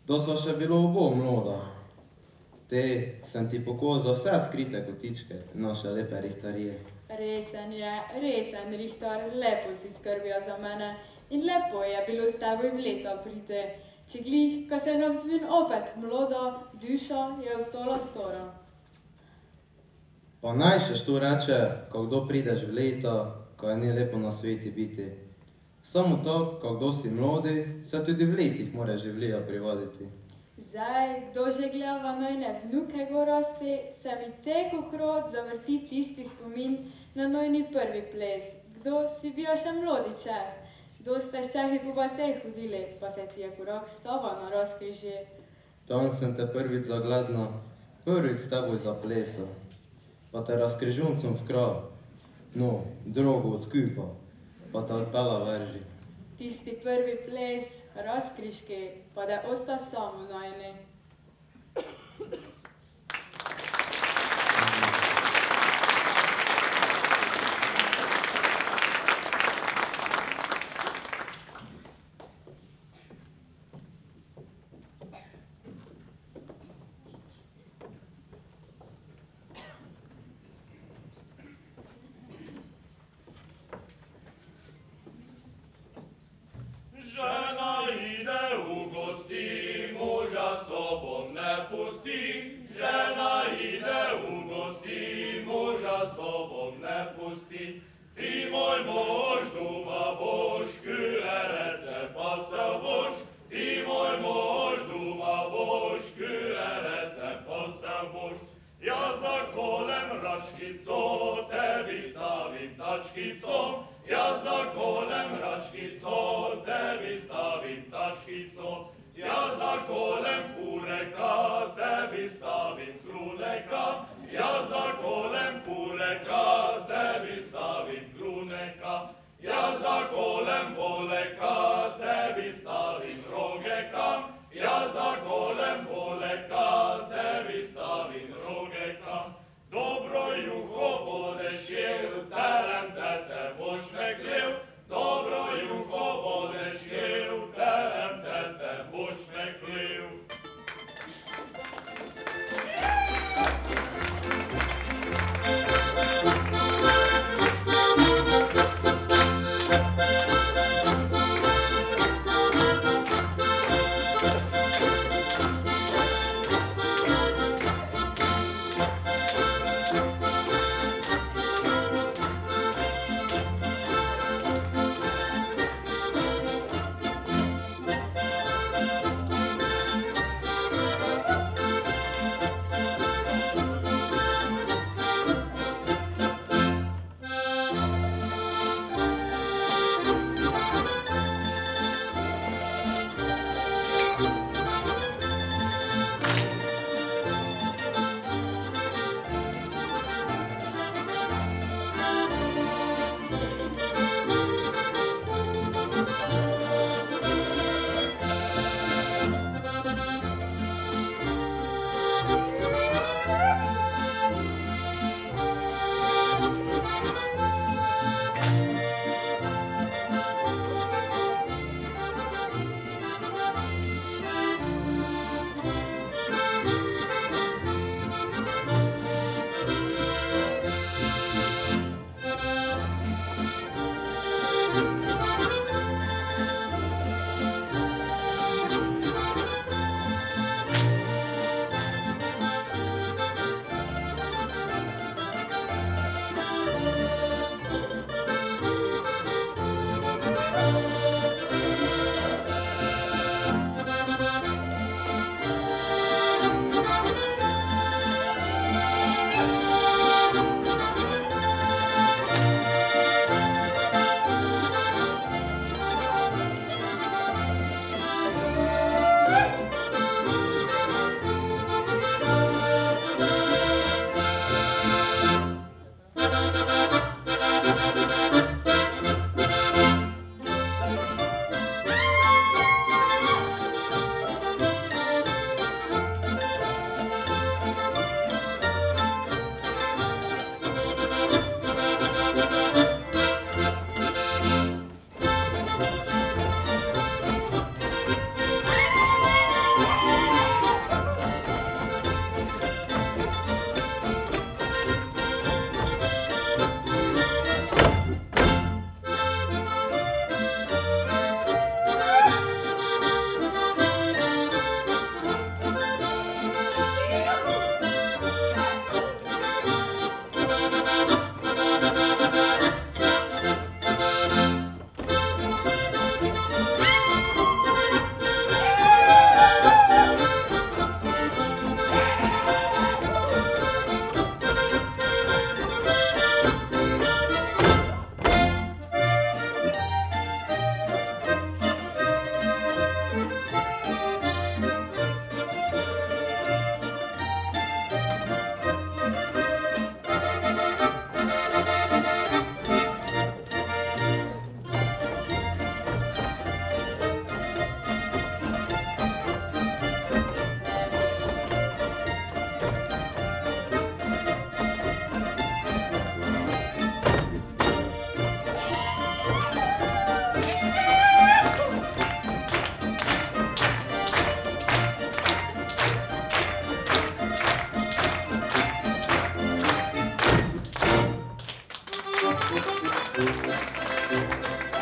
Da sva še bilo obo mloda. Te sem ti pokazal vse skrite kotičke naše lepe rihtarije. Resen je, resen rihtar, lepo si skrbijo za mene in lepo je bilo s teboj v leto priti. Če glih, ko se nam zvin opet mloda, duša je ostala stara. Pa naj še što reče, ko kdo prideš v leto, ko je ni lepo na sveti biti. Samo to, ko kdo si mlodi, se tudi v letih mora življenja privaditi. Zdaj, kdo že gleda nojne vnuke gorosti, se mi tekokrat zavrti tisti spomin na nojni prvi ples. Kdo si bil še mlodiček? Kdo ste s Čehi po vaseh hodili, pa se ti je korak stava na Razkrižje? Tam sem te prvič zagledna, prvič s teboj zaplesal, pa te razkrižuncem vkral, no, drogo odkupal, pa te odpela Veržej. Tisti prvi ples, razkrižki, pa da osta samo najni. Thank you.